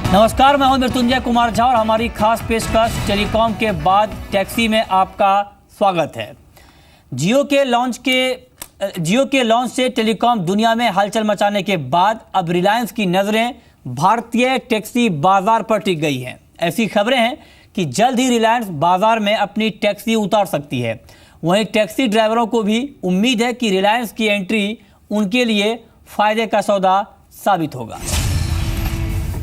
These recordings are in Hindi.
नमस्कार, मैं हूं मृत्युंजय कुमार झा और हमारी खास पेशकश टेलीकॉम के बाद टैक्सी में आपका स्वागत है। जियो के लॉन्च से टेलीकॉम दुनिया में हलचल मचाने के बाद अब रिलायंस की नज़रें भारतीय टैक्सी बाजार पर टिक गई हैं। ऐसी खबरें हैं कि जल्द ही रिलायंस बाजार में अपनी टैक्सी उतार सकती है। वहीं टैक्सी ड्राइवरों को भी उम्मीद है कि रिलायंस की एंट्री उनके लिए फायदे का सौदा साबित होगा।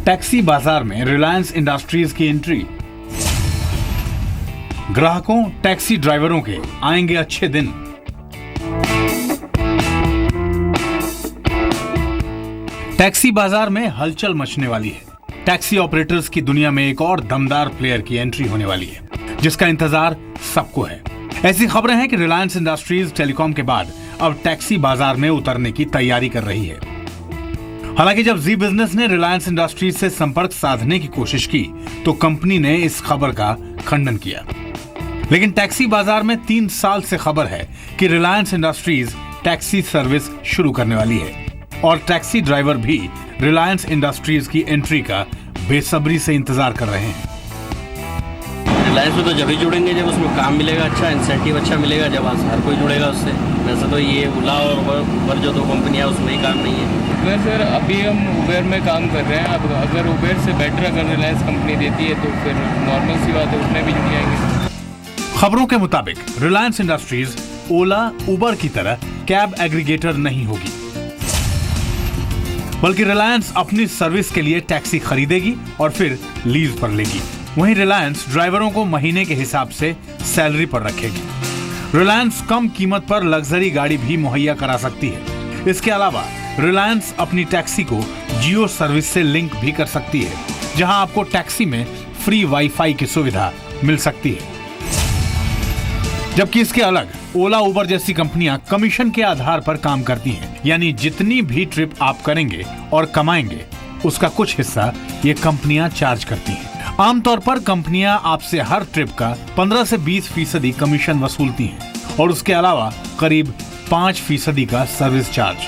टैक्सी बाजार में रिलायंस इंडस्ट्रीज की एंट्री। ग्राहकों, टैक्सी ड्राइवरों के आएंगे अच्छे दिन। टैक्सी बाजार में हलचल मचने वाली है। टैक्सी ऑपरेटर्स की दुनिया में एक और दमदार प्लेयर की एंट्री होने वाली है, जिसका इंतजार सबको है। ऐसी खबरें हैं कि रिलायंस इंडस्ट्रीज टेलीकॉम के बाद अब टैक्सी बाजार में उतरने की तैयारी कर रही है। हालांकि जब जी बिजनेस ने रिलायंस इंडस्ट्रीज से संपर्क साधने की कोशिश की तो कंपनी ने इस खबर का खंडन किया। लेकिन टैक्सी बाजार में 3 साल से खबर है कि रिलायंस इंडस्ट्रीज टैक्सी सर्विस शुरू करने वाली है और टैक्सी ड्राइवर भी रिलायंस इंडस्ट्रीज की एंट्री का बेसब्री से इंतजार कर रहे हैं। रिलायंस में तो जब ही जुड़ेंगे जब उसमें काम मिलेगा, अच्छा इंसेंटिव अच्छा मिलेगा, जब हर कोई जुड़ेगा उससे। वैसे तो ये ओला और उबर जो 2 कंपनियां उसमें ही काम नहीं है। उबर सर, अभी हम उबर में काम कर रहे हैं। अब अगर उबर से बेटर अगर रिलायंस कंपनी देती है तो फिर नॉर्मल सी बात है, उसमें भी जुड़ जाएंगे। खबरों के मुताबिक रिलायंस इंडस्ट्रीज ओला, उबर की तरह कैब एग्रीगेटर नहीं होगी, बल्कि रिलायंस अपनी सर्विस के लिए टैक्सी खरीदेगी और फिर लीज पर लेगी। वहीं रिलायंस ड्राइवरों को महीने के हिसाब से सैलरी पर रखेगी। रिलायंस कम कीमत पर लग्जरी गाड़ी भी मुहैया करा सकती है। इसके अलावा रिलायंस अपनी टैक्सी को जियो सर्विस से लिंक भी कर सकती है, जहां आपको टैक्सी में फ्री वाईफाई की सुविधा मिल सकती है। जबकि इसके अलग ओला, उबर जैसी कंपनियां कमीशन के आधार पर काम करती हैं, यानी जितनी भी ट्रिप आप करेंगे और कमाएंगे उसका कुछ हिस्सा ये कंपनियां चार्ज करती हैं। आमतौर पर कंपनियां आपसे हर ट्रिप का 15 से 20% कमीशन वसूलती हैं और उसके अलावा करीब 5% का सर्विस चार्ज।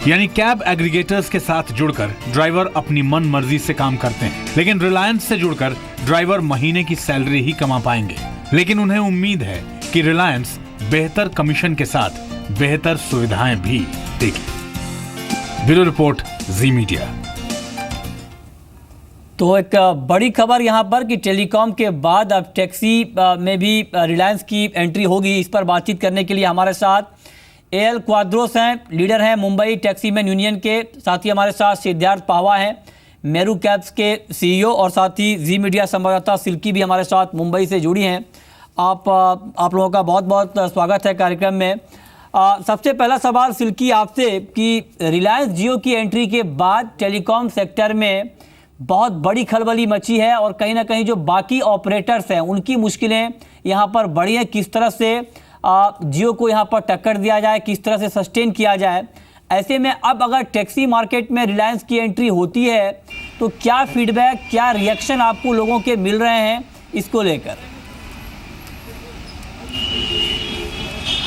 यानी कैब एग्रीगेटर्स के साथ जुड़कर ड्राइवर अपनी मन मर्जी से काम करते हैं, लेकिन रिलायंस से जुड़कर ड्राइवर महीने की सैलरी ही कमा पाएंगे। लेकिन उन्हें उम्मीद है कि रिलायंस बेहतर कमीशन के साथ बेहतर सुविधाएं भी देगी। ब्यूरो रिपोर्ट, जी मीडिया। तो एक बड़ी खबर यहाँ पर कि टेलीकॉम के बाद अब टैक्सी में भी रिलायंस की एंट्री होगी। इस पर बातचीत करने के लिए हमारे साथ एल क्वाद्रोस हैं, लीडर हैं मुंबई टैक्सी मैन यूनियन के। साथ ही हमारे साथ सिद्धार्थ पाहवा हैं, मेरू कैब्स के सीईओ, और साथ ही जी मीडिया संवाददाता सिल्की भी हमारे साथ मुंबई से जुड़ी हैं। आप लोगों का बहुत बहुत स्वागत है कार्यक्रम में। सबसे पहला सवाल सिल्की आपसे कि रिलायंस जियो की एंट्री के बाद टेलीकॉम सेक्टर में बहुत बड़ी खलबली मची है और कहीं ना कहीं जो बाकी ऑपरेटर्स हैं उनकी मुश्किलें यहाँ पर बढ़ी हैं। किस तरह से जियो को यहाँ पर टक्कर दिया जाए, किस तरह से सस्टेन किया जाए। ऐसे में अब अगर टैक्सी मार्केट में रिलायंस की एंट्री होती है तो क्या फीडबैक, क्या रिएक्शन आपको लोगों के मिल रहे हैं इसको लेकर?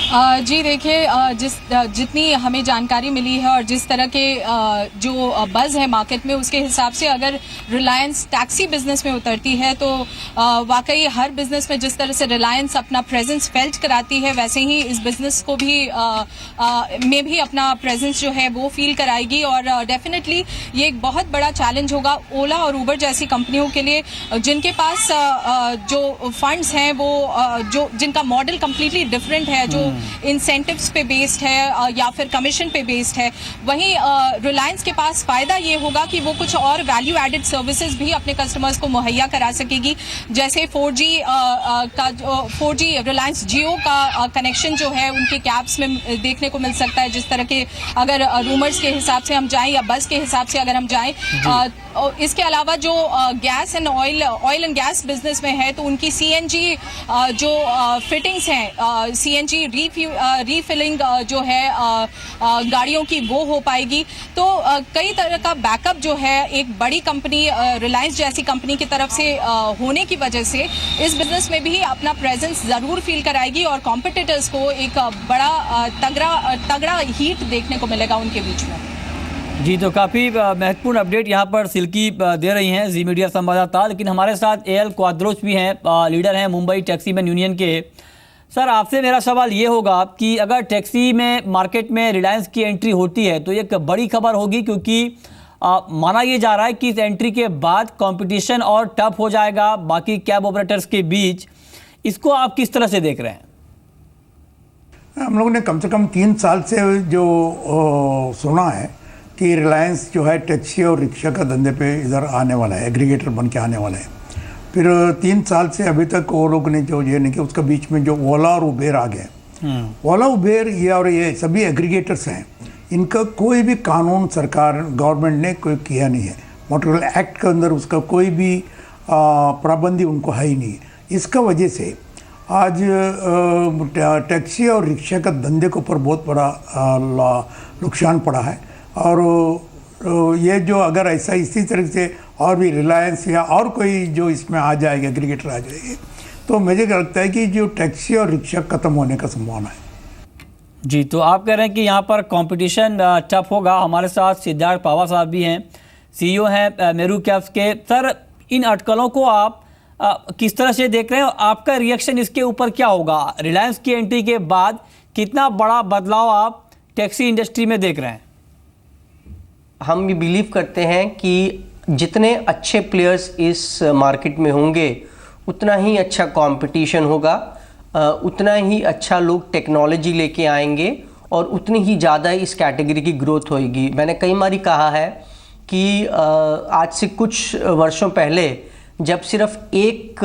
जी देखिए, जितनी हमें जानकारी मिली है और जिस तरह के जो बज़ है मार्केट में, उसके हिसाब से अगर रिलायंस टैक्सी बिजनेस में उतरती है तो वाकई हर बिजनेस में जिस तरह से रिलायंस अपना प्रेजेंस फेल्ट कराती है, वैसे ही इस बिजनेस को भी में भी अपना प्रेजेंस जो है वो फील कराएगी। और डेफिनेटली ये एक बहुत बड़ा चैलेंज होगा ओला और उबर जैसी कंपनियों के लिए, जिनके पास जो फंड्स हैं वो जो जिनका मॉडल कम्प्लीटली डिफरेंट है, जो इंसेंटिव्स पे बेस्ड है या फिर कमीशन पे बेस्ड है। वहीं रिलायंस के पास फायदा ये होगा कि वो कुछ और वैल्यू एडेड सर्विसेज भी अपने कस्टमर्स को मुहैया करा सकेगी, जैसे 4G रिलायंस जियो का कनेक्शन जो है उनके कैब्स में देखने को मिल सकता है। जिस तरह के अगर रूमर्स के हिसाब से हम जाएं या बस के हिसाब से अगर हम जाएं, इसके अलावा जो gas and oil and gas business में है तो उनकी सीएनजी जो फिटिंग्स हैं, सीएनजी रीफिलिंग जो है गाड़ियों की वो हो पाएगी। तो कई तरह का बैकअप जो है एक बड़ी कंपनी रिलायंस जैसी कंपनी की तरफ से होने की वजह से इस बिजनेस में भी अपना प्रेजेंस जरूर फील कराएगी और कॉम्पिटिटर्स को एक बड़ा तगड़ा हीट देखने को मिलेगा उनके बीच में। जी, तो काफ़ी महत्वपूर्ण अपडेट यहाँ पर सिल्की दे रही हैं जी मीडिया संवाददाता। लेकिन हमारे साथ एएल क्वाद्रोस भी हैं, लीडर हैं मुंबई टैक्सीमैन यूनियन के। सर, आपसे मेरा सवाल ये होगा कि अगर टैक्सी में मार्केट में रिलायंस की एंट्री होती है तो एक बड़ी खबर होगी, क्योंकि माना ये जा रहा है कि इस एंट्री के बाद कंपटीशन और टफ हो जाएगा बाकी कैब ऑपरेटर्स के बीच। इसको आप किस तरह से देख रहे हैं? हम लोगों ने कम से कम 3 साल से जो सुना है कि रिलायंस जो है टैक्सी और रिक्शा का धंधे पे इधर आने वाला है, एग्रीगेटर बन के आने वाला है। फिर 3 साल से अभी तक वो लोग ने जो ये नहीं कि उसका बीच में जो ओला और उबेर आ गए। ओला उबेर ये सभी एग्रीगेटर्स हैं, इनका कोई भी कानून सरकार गवर्नमेंट ने कोई किया नहीं है। मोटर एक्ट के अंदर उसका कोई भी पाबंदी उनको है ही नहीं है। इसका वजह से आज टैक्सी और रिक्शा का धंधे के ऊपर बहुत बड़ा नुकसान पड़ा है। और ये जो अगर ऐसा इसी तरह से और भी रिलायंस या और कोई जो इसमें आ जाएगा, एग्रीगेटर आ जाएंगे, तो मुझे लगता है कि जो टैक्सी और रिक्शा ख़त्म होने का संभावना है। जी, तो आप कह रहे हैं कि यहाँ पर कंपटीशन टफ होगा। हमारे साथ सिद्धार्थ पावा साहब भी हैं, सीईओ हैं मेरू कैब्स के। सर, इन अटकलों को आप किस तरह से देख रहे हैं और आपका रिएक्शन इसके ऊपर क्या होगा? रिलायंस की एंट्री के बाद कितना बड़ा बदलाव आप टैक्सी इंडस्ट्री में देख रहे हैं? हम ये बिलीव करते हैं कि जितने अच्छे प्लेयर्स इस मार्केट में होंगे उतना ही अच्छा कंपटीशन होगा, उतना ही अच्छा लोग टेक्नोलॉजी लेके आएंगे और उतनी ही ज़्यादा इस कैटेगरी की ग्रोथ होगी। मैंने कई बार कहा है कि आज से कुछ वर्षों पहले जब सिर्फ एक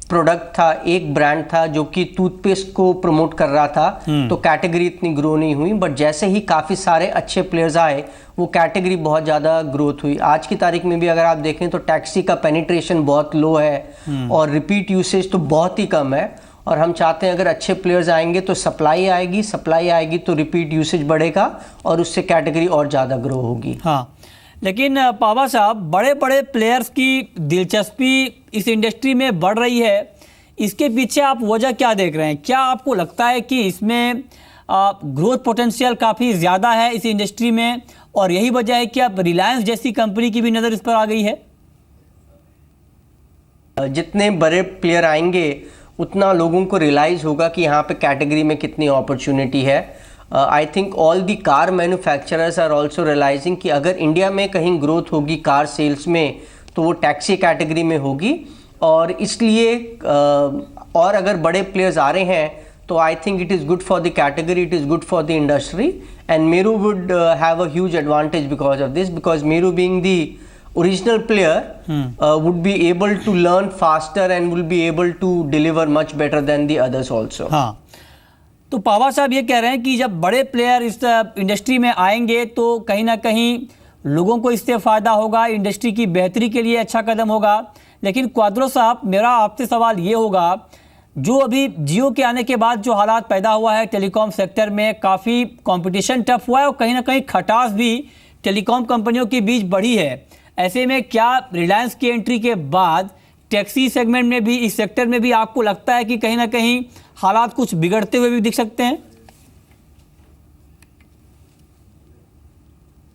प्रोडक्ट था, एक ब्रांड था जो कि टूथपेस्ट को प्रमोट कर रहा था, तो कैटेगरी इतनी ग्रो नहीं हुई। बट जैसे ही काफ़ी सारे अच्छे प्लेयर्स आए वो कैटेगरी बहुत ज़्यादा ग्रोथ हुई। आज की तारीख में भी अगर आप देखें तो टैक्सी का पेनिट्रेशन बहुत लो है और रिपीट यूसेज तो बहुत ही कम है। और हम चाहते हैं अगर अच्छे प्लेयर्स आएंगे तो सप्लाई आएगी तो रिपीट यूसेज बढ़ेगा और उससे कैटेगरी और ज़्यादा ग्रो होगी। हाँ, लेकिन पावा साहब, बड़े बड़े प्लेयर्स की दिलचस्पी इस इंडस्ट्री में बढ़ रही है, इसके पीछे आप वजह क्या देख रहे हैं? क्या आपको लगता है कि इसमें ग्रोथ पोटेंशियल काफ़ी ज़्यादा है इस इंडस्ट्री में और यही वजह है कि अब रिलायंस जैसी कंपनी की भी नज़र इस पर आ गई है? जितने बड़े प्लेयर आएंगे उतना लोगों को रियलाइज़ होगा कि यहाँ पे कैटेगरी में कितनी अपॉर्चुनिटी है। I think all the car manufacturers are also realising कि अगर इंडिया में कहीं ग्रोथ होगी कार सेल्स में तो वो टैक्सी कैटेगरी में होगी। और इसलिए और अगर बड़े प्लेयर्स आ रहे हैं तो I think it is good for the category, it is good for the industry and Meru would have a huge advantage because of this, because Meru being the original player would be able to learn faster and will be able to deliver much better than the others also. हाँ, तो पावा साहब ये कह रहे हैं कि जब बड़े प्लेयर इस इंडस्ट्री में आएंगे तो कहीं ना कहीं लोगों को इससे फ़ायदा होगा, इंडस्ट्री की बेहतरी के लिए अच्छा कदम होगा। लेकिन क्वाद्रोस साहब, मेरा आपसे सवाल ये होगा, जो अभी जियो के आने के बाद जो हालात पैदा हुआ है टेलीकॉम सेक्टर में, काफ़ी कंपटीशन टफ हुआ है और कहीं ना कहीं खटास भी टेलीकॉम कंपनियों के बीच बढ़ी है। ऐसे में क्या रिलायंस की एंट्री के बाद टैक्सी सेगमेंट में भी, इस सेक्टर में भी आपको लगता है कि कहीं ना कहीं हालात कुछ बिगड़ते हुए भी दिख सकते हैं?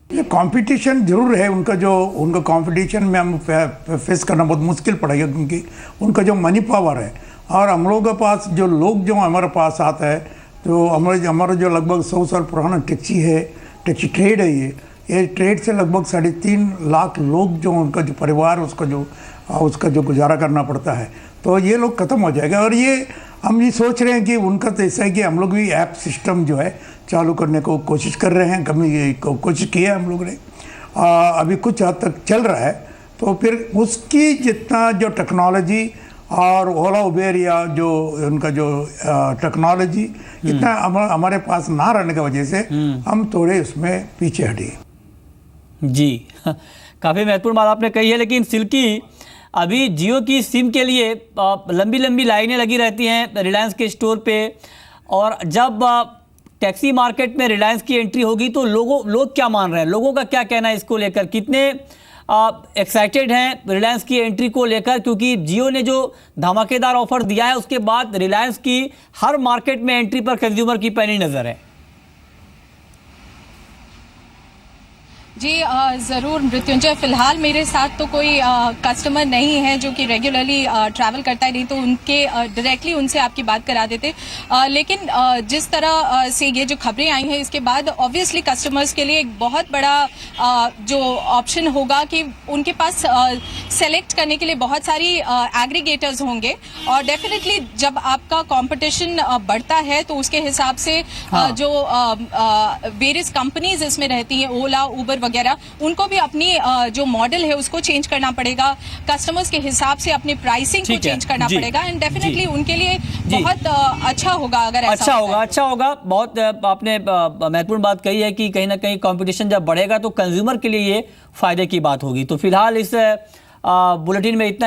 ये कंपटीशन जरूर है, उनका कंपटीशन में हम फेस करना बहुत मुश्किल पड़ेगा, क्योंकि उनका जो मनी पावर है और हम लोगों के पास जो लोग जो हमारे पास आता है, तो हमारा जो लगभग 100 साल पुराना टैक्सी है, टैक्सी ट्रेड है, ये ट्रेड से लगभग 3.5 लाख लोग जो उनका जो परिवार उसका जो गुजारा करना पड़ता है, तो ये लोग ख़त्म हो जाएगा। और ये हम ये सोच रहे हैं कि उनका तो ऐसा है कि हम लोग भी ऐप सिस्टम जो है चालू करने को कोशिश कर रहे हैं, कोशिश की है हम लोग ने, अभी कुछ हद तक चल रहा है। तो फिर उसकी जितना जो टेक्नोलॉजी और ओला उबेर या जो उनका जो टेक्नोलॉजी इतना हमारे पास ना रहने की वजह से हम थोड़े उसमें पीछे हटे। जी, काफ़ी महत्वपूर्ण बात आपने कही है। लेकिन सिल्की, अभी जियो की सिम के लिए लंबी लंबी लाइनें लगी रहती हैं रिलायंस के स्टोर पे, और जब टैक्सी मार्केट में रिलायंस की एंट्री होगी तो लोग क्या मान रहे हैं, लोगों का क्या कहना है इसको लेकर? कितने एक्साइटेड हैं रिलायंस की एंट्री को लेकर? क्योंकि जियो ने जो धमाकेदार ऑफर दिया है उसके बाद रिलायंस की हर मार्केट में एंट्री पर कंज्यूमर की पैनी नज़र है। जी ज़रूर मृत्युंजय, फिलहाल मेरे साथ तो कोई कस्टमर नहीं है जो कि रेगुलरली ट्रैवल करता है, नहीं तो उनके डायरेक्टली उनसे आपकी बात करा देते। लेकिन जिस तरह से ये जो खबरें आई हैं इसके बाद ऑब्वियसली कस्टमर्स के लिए एक बहुत बड़ा जो ऑप्शन होगा कि उनके पास सेलेक्ट करने के लिए बहुत सारी एग्रीगेटर्स होंगे, और डेफिनेटली जब आपका कंपटीशन बढ़ता है तो उसके हिसाब से जो वेरियस कंपनीज इसमें रहती हैं, ओला, उबर वगैरह, उनको भी अपनी जो मॉडल है उसको चेंज करना पड़ेगा, कस्टमर्स के हिसाब से अपनी प्राइसिंग को चेंज करना पड़ेगा, एंड डेफिनेटली उनके लिए बहुत अच्छा होगा अगर ऐसा अच्छा होगा। बहुत आपने महत्वपूर्ण बात कही है कि कहीं ना कहीं कंपटीशन जब बढ़ेगा तो कंज्यूमर के लिए ये फायदे की बात होगी। तो फिलहाल इस बुलेटिन में इतना ही।